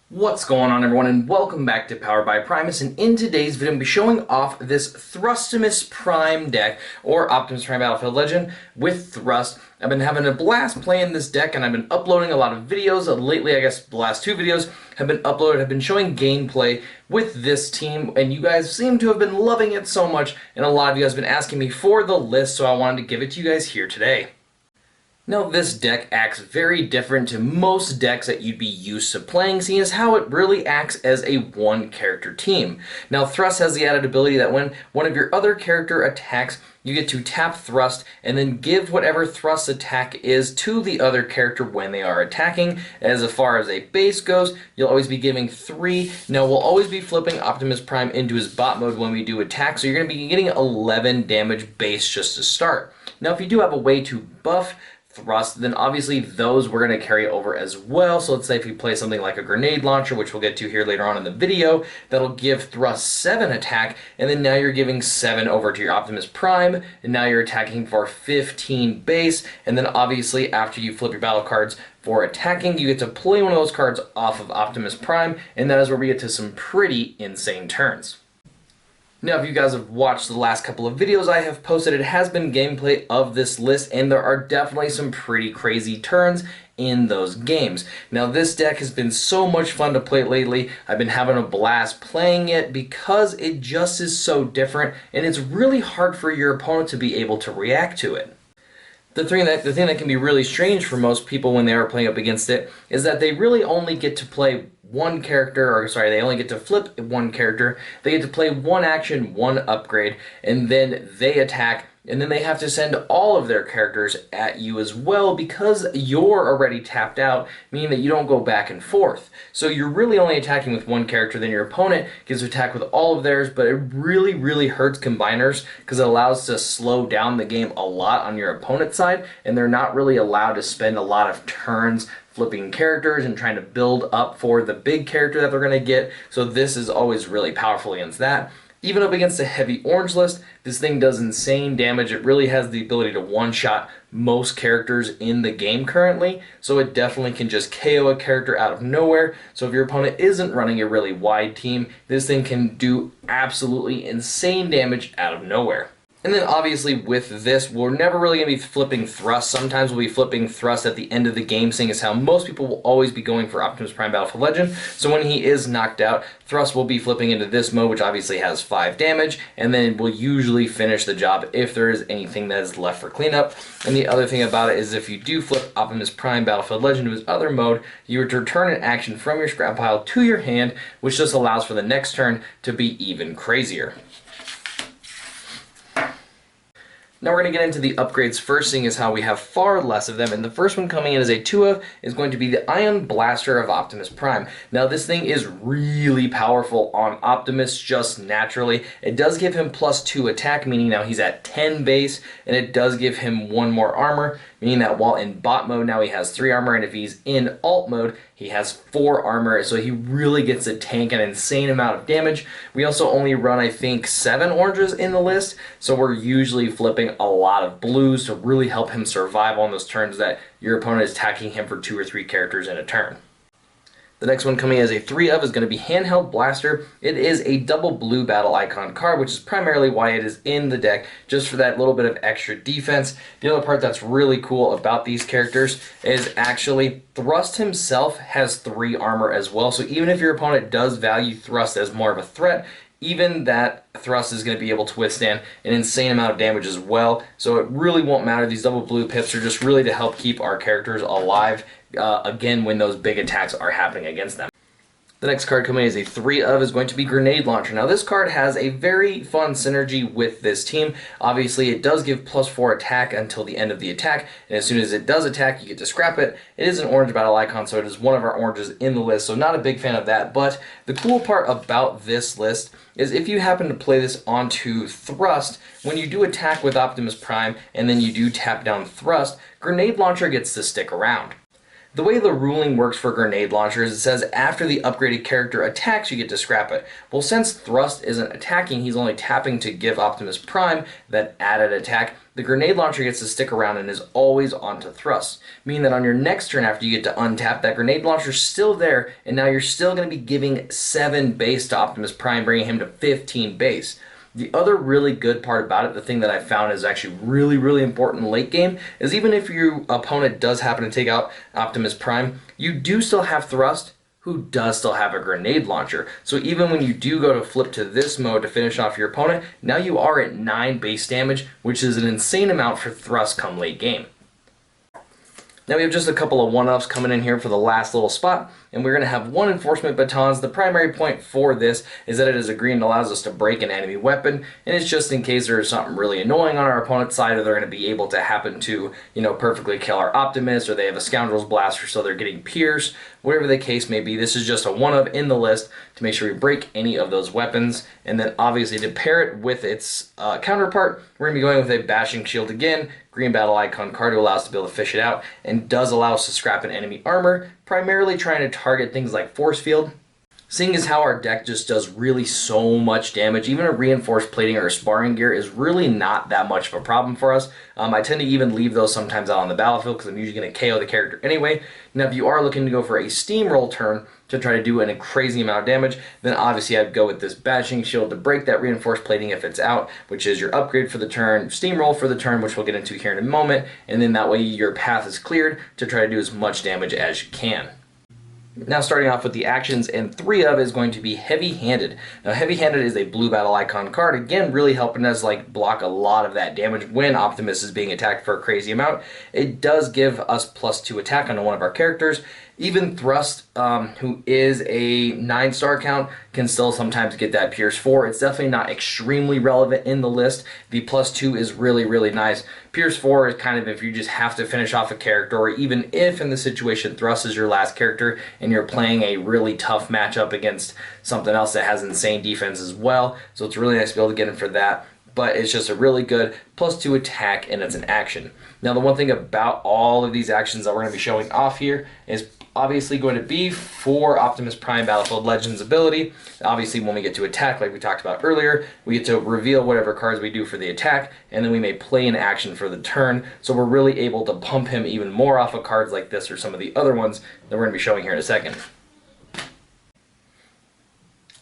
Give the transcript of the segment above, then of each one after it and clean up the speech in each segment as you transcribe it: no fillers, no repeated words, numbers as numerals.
What's going on, everyone, and welcome back to Powered by Primus. And in today's video, I'm going to be showing off this Thrustimus Prime deck, or Optimus Prime Battlefield Legend with Thrust. I've been having a blast playing this deck, and I've been uploading a lot of videos. Lately, I guess the last two videos have been uploaded, have been showing gameplay with this team, and you guys seem to have been loving it so much, and a lot of you guys have been asking me for the list, so I wanted to give it to you guys here today. Now, this deck acts very different to most decks that you'd be used to playing, seeing as how it really acts as a one-character team. Now, Thrust has the added ability that when one of your other character attacks, you get to tap Thrust and then give whatever Thrust attack is to the other character when they are attacking. As far as a base goes, you'll always be giving 3. Now, we'll always be flipping Optimus Prime into his bot mode when we do attack, so you're going to be getting 11 damage base just to start. Now, if you do have a way to buff Thrust, then obviously those we're going to carry over as well. So let's say if you play something like a grenade launcher, which we'll get to here later on in the video, that'll give Thrust 7 attack, and then now you're giving 7 over to your Optimus Prime, and now you're attacking for 15 base, and then obviously after you flip your battle cards for attacking, you get to play one of those cards off of Optimus Prime, and that is where we get to some pretty insane turns. Now, if you guys have watched the last couple of videos I have posted, it has been gameplay of this list, and there are definitely some pretty crazy turns in those games. Now, this deck has been so much fun to play lately. I've been having a blast playing it because it just is so different, and it's really hard for your opponent to be able to react to it. The thing that can be really strange for most people when they are playing up against it is that they really only get to play one character, or sorry, they only get to flip one character, they get to play one action, one upgrade, and then they attack, and then they have to send all of their characters at you as well because you're already tapped out, meaning that you don't go back and forth. So you're really only attacking with one character, then your opponent gets to attack with all of theirs, but it really hurts combiners because it allows to slow down the game a lot on your opponent's side, and they're not really allowed to spend a lot of turns flipping characters and trying to build up for the big character that they're going to get. So this is always really powerful against that. Even up against a heavy orange list, this thing does insane damage. It really has the ability to one-shot most characters in the game currently, so it definitely can just KO a character out of nowhere. So if your opponent isn't running a really wide team, this thing can do absolutely insane damage out of nowhere. And then obviously with this, we're never really going to be flipping Thrust. Sometimes we'll be flipping Thrust at the end of the game, seeing as how most people will always be going for Optimus Prime Battlefield Legend. So when he is knocked out, Thrust will be flipping into this mode, which obviously has 5 damage, and then will usually finish the job if there is anything that is left for cleanup. And the other thing about it is if you do flip Optimus Prime Battlefield Legend to his other mode, you would return an action from your scrap pile to your hand, which just allows for the next turn to be even crazier. Now we're going to get into the upgrades first, seeing as how we have far less of them, and the first one coming in as a 2 of is going to be the Ion Blaster of Optimus Prime. Now this thing is really powerful on Optimus just naturally. It does give him +2 attack, meaning now he's at 10 base, and it does give him 1 more armor, meaning that while in bot mode now he has 3 armor, and if he's in alt mode he has 4 armor, so he really gets to tank an insane amount of damage. We also only run, I think, 7 oranges in the list, so we're usually flipping a lot of blues to really help him survive on those turns that your opponent is attacking him for 2 or 3 characters in a turn. The next one coming as a 3 of is going to be Handheld Blaster. It is a double blue battle icon card, which is primarily why it is in the deck, just for that little bit of extra defense. The other part that's really cool about these characters is actually Thrust himself has 3 armor as well, so even if your opponent does value Thrust as more of a threat, even that Thrust is going to be able to withstand an insane amount of damage as well, so it really won't matter. These double blue pips are just really to help keep our characters alive, again, when those big attacks are happening against them. The next card coming as a 3 of is going to be Grenade Launcher. Now this card has a very fun synergy with this team. Obviously it does give +4 attack until the end of the attack, and as soon as it does attack you get to scrap it. It is an orange battle icon, so it is one of our oranges in the list, so not a big fan of that. But the cool part about this list is if you happen to play this onto Thrust, when you do attack with Optimus Prime and then you do tap down Thrust, Grenade Launcher gets to stick around. The way the ruling works for grenade launchers, it says after the upgraded character attacks, you get to scrap it. Well, since Thrust isn't attacking, he's only tapping to give Optimus Prime that added attack, the grenade launcher gets to stick around and is always onto Thrust. Meaning that on your next turn after you get to untap, that grenade launcher's still there, and now you're still going to be giving 7 base to Optimus Prime, bringing him to 15 base. The other really good part about it, the thing that I found is actually really important late game, is even if your opponent does happen to take out Optimus Prime, you do still have Thrust, who does still have a grenade launcher. So even when you do go to flip to this mode to finish off your opponent, now you are at 9 base damage, which is an insane amount for Thrust come late game. Now we have just a couple of one-ups coming in here for the last little spot, and we're going to have 1 enforcement batons. The primary point for this is that it is a green and allows us to break an enemy weapon, and it's just in case there's something really annoying on our opponent's side, or they're going to be able to happen to, perfectly kill our Optimus, or they have a Scoundrel's Blaster so they're getting pierced. Whatever the case may be, this is just a one-up in the list to make sure we break any of those weapons. And then obviously to pair it with its counterpart, we're going to be going with a bashing shield again, green battle icon card to allow us to be able to fish it out, and does allow us to scrap an enemy armor, primarily trying to target things like force field. Seeing as how our deck just does really so much damage, even a reinforced plating or a sparring gear is really not that much of a problem for us. I tend to even leave those sometimes out on the battlefield because I'm usually going to KO the character anyway. Now if you are looking to go for a steamroll turn to try to do a crazy amount of damage, then obviously I'd go with this bashing shield to break that reinforced plating if it's out, which is your upgrade for the turn, steamroll for the turn, which we'll get into here in a moment, and then that way your path is cleared to try to do as much damage as you can. Now starting off with the actions, and 3 of is going to be heavy-handed. Now heavy-handed is a blue battle icon card, again really helping us block a lot of that damage when Optimus is being attacked for a crazy amount. It does give us +2 attack on one of our characters. Even Thrust, who is a 9-star count, can still sometimes get that Pierce 4. It's definitely not extremely relevant in the list. The +2 is really nice. Pierce 4 is kind of if you just have to finish off a character, or even if in the situation Thrust is your last character and you're playing a really tough matchup against something else that has insane defense as well. So it's really nice to be able to get in for that. But it's just a really good +2 attack, and it's an action. Now the one thing about all of these actions that we're going to be showing off here is obviously going to be for Optimus Prime Battlefield Legends ability. Obviously when we get to attack, like we talked about earlier, we get to reveal whatever cards we do for the attack, and then we may play an action for the turn, so we're really able to pump him even more off of cards like this or some of the other ones that we're going to be showing here in a second.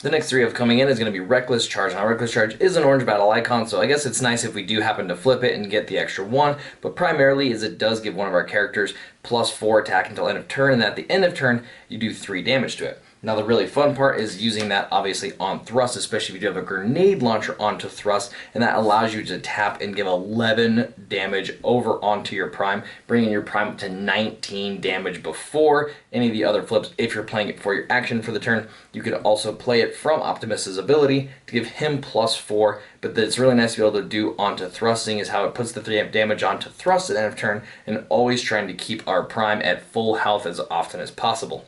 The next 3 of coming in is going to be Reckless Charge. Now Reckless Charge is an orange battle icon, so I guess it's nice if we do happen to flip it and get the extra 1, but primarily is it does give one of our characters +4 attack until end of turn, and at the end of turn you do 3 damage to it. Now the really fun part is using that obviously on Thrust, especially if you do have a grenade launcher onto Thrust, and that allows you to tap and give 11 damage over onto your Prime, bringing your Prime up to 19 damage before any of the other flips. If you're playing it for your action for the turn, you could also play it from Optimus's ability to give him +4, but it's really nice to be able to do onto Thrusting is how it puts the 3 damage onto Thrust at end of turn, and always trying to keep our Prime at full health as often as possible.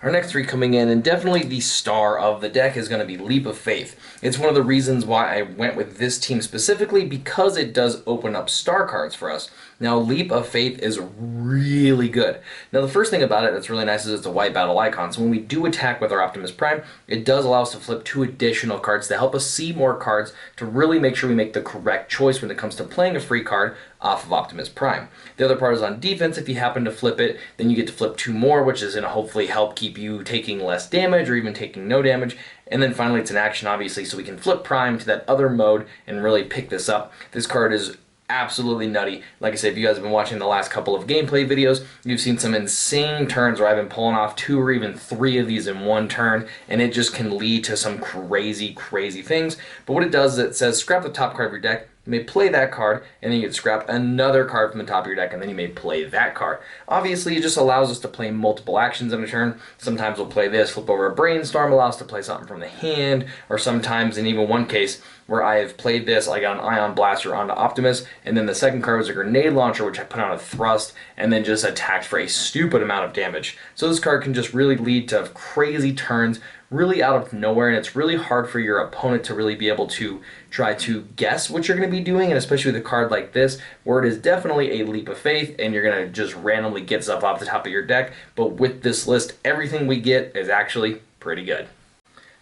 Our next 3 coming in, and definitely the star of the deck, is going to be Leap of Faith. It's one of the reasons why I went with this team specifically, because it does open up star cards for us. Now Leap of Faith is really good. Now the first thing about it that's really nice is it's a white battle icon, so when we do attack with our Optimus Prime, it does allow us to flip 2 additional cards to help us see more cards to really make sure we make the correct choice when it comes to playing a free card off of Optimus Prime. The other part is on defense. If you happen to flip it, then you get to flip 2 more, which is going to hopefully help keep you taking less damage or even taking no damage. And then finally it's an action, obviously, so we can flip Prime to that other mode and really pick this up. This card is absolutely nutty. Like I said, if you guys have been watching the last couple of gameplay videos, you've seen some insane turns where I've been pulling off 2 or even 3 of these in one turn, and it just can lead to some crazy things. But what it does is it says scrap the top card of your deck, you may play that card, and then you can scrap another card from the top of your deck, and then you may play that card. Obviously, it just allows us to play multiple actions in a turn. Sometimes we'll play this, flip over a brainstorm, allows us to play something from the hand, or sometimes, in even one case, where I have played this, I got an ion blaster onto Optimus, and then the second card was a grenade launcher, which I put on a Thrust, and then just attacked for a stupid amount of damage. So this card can just really lead to crazy turns, really out of nowhere, and it's really hard for your opponent to really be able to try to guess what you're going to be doing, and especially with a card like this, where it is definitely a leap of faith, and you're going to just randomly get stuff off the top of your deck. But with this list, everything we get is actually pretty good.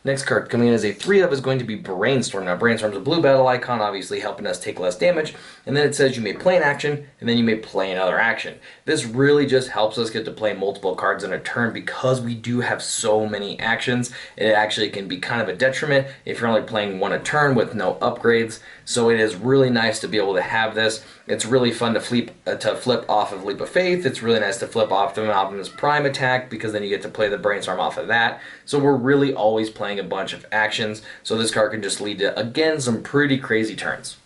Next card coming in as a 3-of is going to be Brainstorm. Now, Brainstorm's a blue battle icon, obviously helping us take less damage. And then it says you may play an action, and then you may play another action. This really just helps us get to play multiple cards in a turn because we do have so many actions. It actually can be kind of a detriment if you're only playing one a turn with no upgrades. So it is really nice to be able to have this. It's really fun to flip off of Leap of Faith. It's really nice to flip off the Optimus Prime attack because then you get to play the Brainstorm off of that. So we're really always playing a bunch of actions. So this card can just lead to, again, some pretty crazy turns.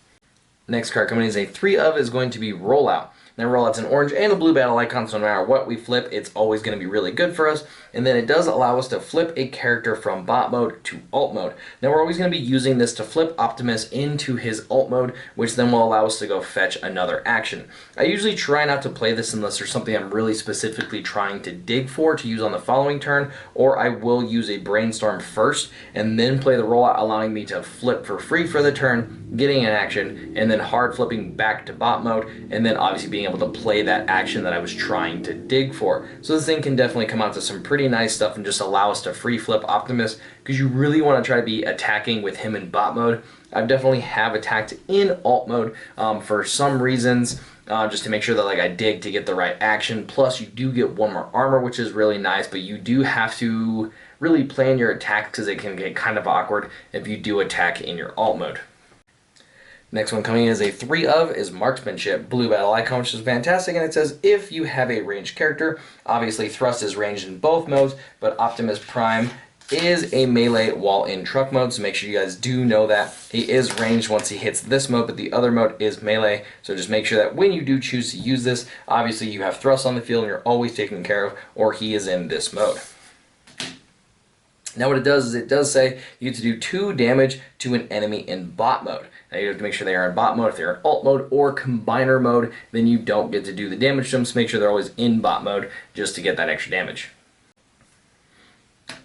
Next card coming in as a 3-of is going to be Rollout. Now, Rollout's an orange and a blue battle icon, so no matter what we flip, it's always going to be really good for us. And then it does allow us to flip a character from bot mode to alt mode. Now, we're always going to be using this to flip Optimus into his alt mode, which then will allow us to go fetch another action. I usually try not to play this unless there's something I'm really specifically trying to dig for to use on the following turn, or I will use a Brainstorm first and then play the Rollout, allowing me to flip for free for the turn, getting an action, and then hard flipping back to bot mode, and then obviously being able to play that action that I was trying to dig for. So this thing can definitely come out to some pretty nice stuff and just allow us to free flip Optimus, because you really want to try to be attacking with him in bot mode. I definitely have attacked in alt mode for some reasons, just to make sure that I dig to get the right action. Plus you do get one more armor, which is really nice, but you do have to really plan your attacks because it can get kind of awkward if you do attack in your alt mode. Next one coming in as a 3-of is Marksmanship, blue battle icon, which is fantastic, and it says if you have a ranged character, obviously Thrust is ranged in both modes, but Optimus Prime is a melee while in truck mode, so make sure you guys do know that. He is ranged once he hits this mode, but the other mode is melee, so just make sure that when you do choose to use this, obviously you have Thrust on the field and you're always taken care of, or he is in this mode. Now what it does is it does say you get to do 2 damage to an enemy in bot mode. Now you have to make sure they are in bot mode. If they're in alt mode or combiner mode, then you don't get to do the damage to them, so make sure they're always in bot mode just to get that extra damage.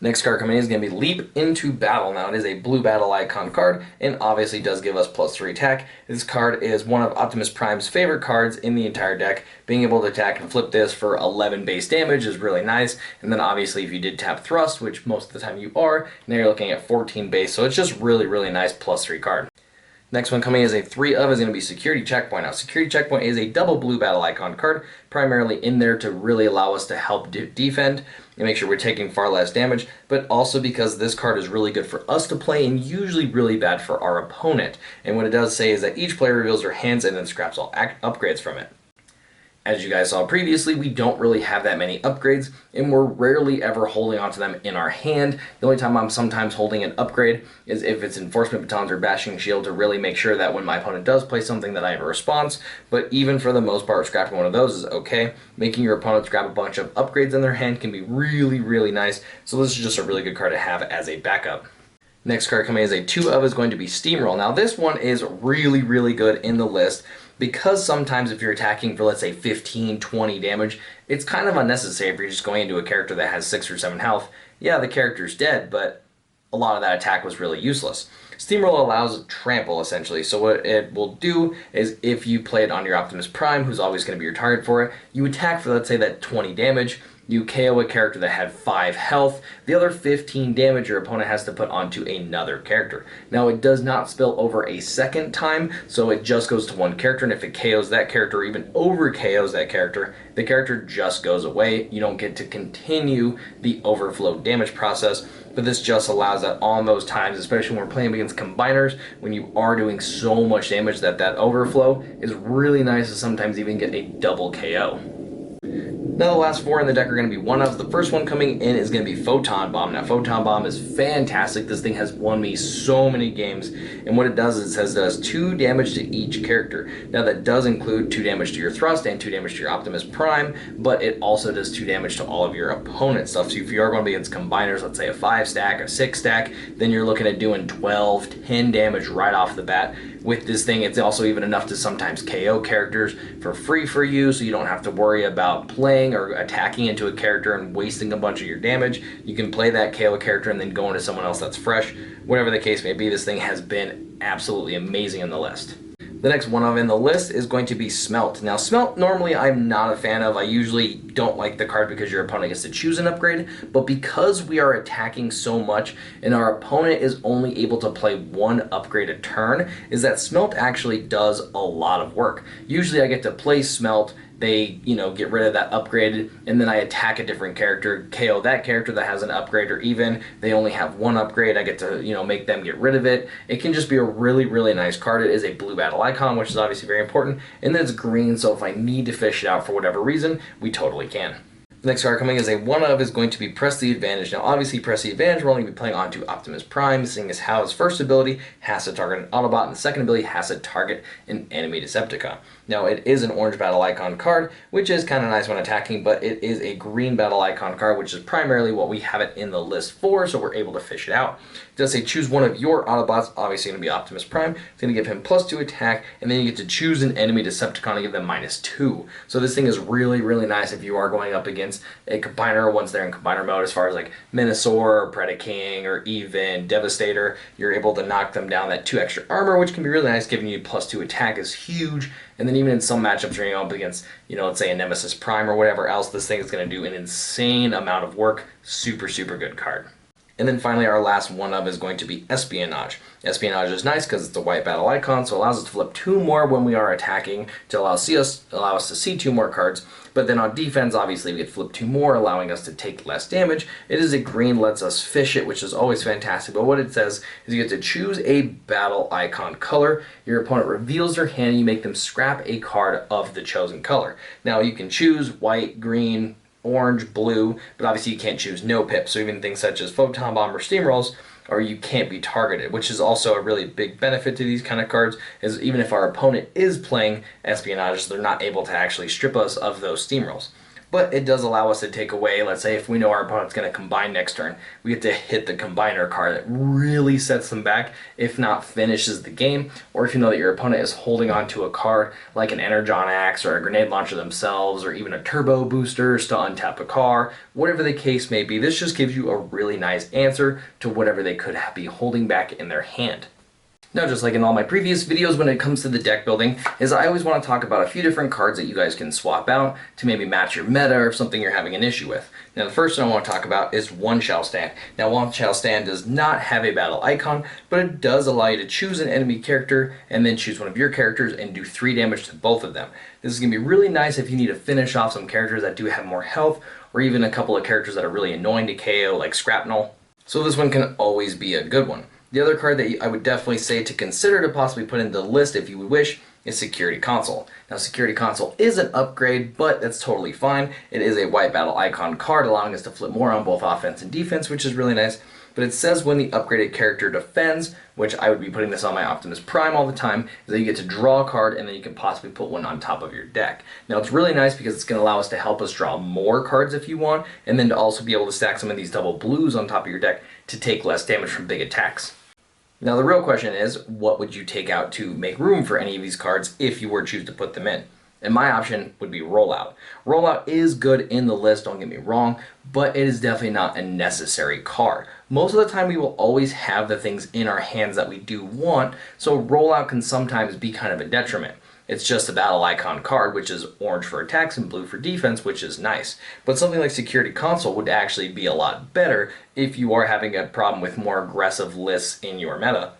Next card coming in is going to be Leap into Battle. Now it is a blue battle icon card and obviously does give us +3 attack. This card is one of Optimus Prime's favorite cards in the entire deck. Being able to attack and flip this for 11 base damage is really nice. And then obviously if you did tap Thrust, which most of the time you are, now you're looking at 14 base. So it's just really nice +3 card. Next one coming as a 3-of is going to be Security Checkpoint. Now, Security Checkpoint is a double blue battle icon card, primarily in there to really allow us to help defend and make sure we're taking far less damage, but also because this card is really good for us to play and usually really bad for our opponent. And what it does say is that each player reveals their hands and then scraps all upgrades from it. As you guys saw previously, we don't really have that many upgrades, and we're rarely ever holding onto them in our hand. The only time I'm sometimes holding an upgrade is if it's Enforcement Batons or Bashing Shield to really make sure that when my opponent does play something that I have a response, but even for the most part, scrapping one of those is okay. Making your opponents grab a bunch of upgrades in their hand can be really nice, so this is just a really good card to have as a backup. Next card coming as a 2-of is going to be Steamroll. Now this one is really good in the list, because sometimes if you're attacking for, let's say, 15, 20 damage, it's kind of unnecessary if you're just going into a character that has 6 or 7 health. Yeah, the character's dead, but a lot of that attack was really useless. Steamroll allows trample, essentially, so what it will do is if you play it on your Optimus Prime, who's always going to be your target for it, you attack for, let's say, that 20 damage, you KO a character that had 5 health, the other 15 damage your opponent has to put onto another character. Now it does not spill over a second time, so it just goes to one character, and if it KOs that character or even over KOs that character, the character just goes away. You don't get to continue the overflow damage process, but this just allows that on those times, especially when we're playing against combiners, when you are doing so much damage that overflow is really nice to sometimes even get a double KO. Now the last 4 in the deck are going to be 1-ofs. The first one coming in is going to be Photon Bomb. Now Photon Bomb is fantastic. This thing has won me so many games, and what it does is it says it does 2 damage to each character. Now that does include 2 damage to your Thrust and 2 damage to your Optimus Prime, but it also does 2 damage to all of your opponent stuff. So if you are going to be against combiners, let's say a 5 stack, a 6 stack, then you're looking at doing 12, 10 damage right off the bat, with this thing. It's also even enough to sometimes KO characters for free for you, so you don't have to worry about playing or attacking into a character and wasting a bunch of your damage. You can play that KO character and then go into someone else that's fresh. Whatever the case may be, this thing has been absolutely amazing in the list. The next one in the list is going to be Smelt. Now, Smelt, normally I'm not a fan of. I usually don't like the card because your opponent gets to choose an upgrade, but because we are attacking so much and our opponent is only able to play one upgrade a turn, is that Smelt actually does a lot of work. Usually I get to play Smelt, they, get rid of that upgrade, and then I attack a different character, KO that character that has an upgrade, or even they only have one upgrade, I get to, make them get rid of it. It can just be a really, really nice card. It is a blue battle icon, which is obviously very important, and then it's green, so if I need to fish it out for whatever reason, we totally can. The next card coming as a one-of is going to be Press the Advantage. Now, obviously, Press the Advantage, we're only going to be playing onto Optimus Prime, seeing as how his first ability has to target an Autobot, and the second ability has to target an enemy Decepticon. Now, it is an orange battle icon card, which is kind of nice when attacking, but it is a green battle icon card, which is primarily what we have it in the list for, so we're able to fish it out. It does say choose one of your Autobots, obviously going to be Optimus Prime. It's going to give him +2 attack, and then you get to choose an enemy Decepticon and give them -2. So this thing is really, really nice if you are going up against a combiner once they're in combiner mode, as far as like Minosaur, or Predaking, or even Devastator. You're able to knock them down. That 2 extra armor, which can be really nice, giving you +2 attack is huge. And then even in some matchups you're up against, let's say a Nemesis Prime or whatever else, this thing is going to do an insane amount of work. Super, super good card. And then finally, our last one-of is going to be Espionage. Espionage is nice because it's a white battle icon, so it allows us to flip 2 more when we are attacking to allow us to see 2 more cards. But then on defense, obviously, we get flip 2 more, allowing us to take less damage. It is a green, lets us fish it, which is always fantastic. But what it says is you get to choose a battle icon color. Your opponent reveals their hand, and you make them scrap a card of the chosen color. Now, you can choose white, green, orange, blue, but obviously you can't choose no pip. So even things such as photon bomb or steamrolls, or you can't be targeted, which is also a really big benefit to these kind of cards, is even if our opponent is playing espionage, they're not able to actually strip us of those steamrolls. But it does allow us to take away, let's say if we know our opponent's going to combine next turn, we get to hit the combiner card that really sets them back, if not finishes the game. Or if you know that your opponent is holding on to a card like an Energon Axe or a grenade launcher themselves, or even a turbo booster to untap a car, whatever the case may be, this just gives you a really nice answer to whatever they could be holding back in their hand. Now, just like in all my previous videos when it comes to the deck building, is I always want to talk about a few different cards that you guys can swap out to maybe match your meta or something you're having an issue with. Now, the first one I want to talk about is One Shall Stand. Now, One Shall Stand does not have a battle icon, but it does allow you to choose an enemy character and then choose one of your characters and do 3 damage to both of them. This is going to be really nice if you need to finish off some characters that do have more health, or even a couple of characters that are really annoying to KO, like Scrapnel. So this one can always be a good one. The other card that I would definitely say to consider to possibly put into the list if you would wish is Security Console. Now, Security Console is an upgrade, but that's totally fine. It is a white battle icon card, allowing us to flip more on both offense and defense, which is really nice. But it says when the upgraded character defends, which I would be putting this on my Optimus Prime all the time, is that you get to draw a card and then you can possibly put one on top of your deck. Now, it's really nice because it's going to allow us to help us draw more cards if you want, and then to also be able to stack some of these double blues on top of your deck to take less damage from big attacks. Now, the real question is, what would you take out to make room for any of these cards if you were to choose to put them in? And my option would be Rollout. Rollout is good in the list, don't get me wrong, but it is definitely not a necessary card. Most of the time we will always have the things in our hands that we do want, so Rollout can sometimes be kind of a detriment. It's just a battle icon card, which is orange for attacks and blue for defense, which is nice. But something like Security Console would actually be a lot better if you are having a problem with more aggressive lists in your meta.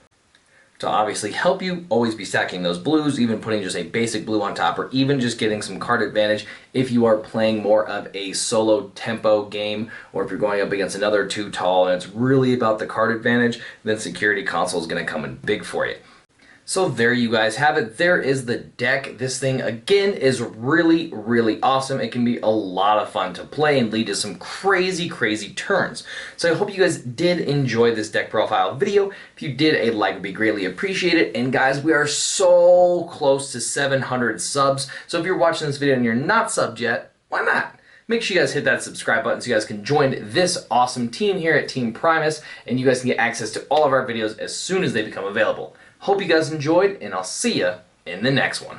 To obviously help you always be stacking those blues, even putting just a basic blue on top, or even just getting some card advantage if you are playing more of a solo tempo game, or if you're going up against another too tall and it's really about the card advantage, then Security Console is going to come in big for you. So there you guys have it. There is the deck. This thing, again, is really, really awesome. It can be a lot of fun to play and lead to some crazy, crazy turns. So I hope you guys did enjoy this deck profile video. If you did, a like would be greatly appreciated. And guys, we are so close to 700 subs. So if you're watching this video and you're not subbed yet, why not? Make sure you guys hit that subscribe button so you guys can join this awesome team here at Team Primus, and you guys can get access to all of our videos as soon as they become available. Hope you guys enjoyed, and I'll see ya in the next one.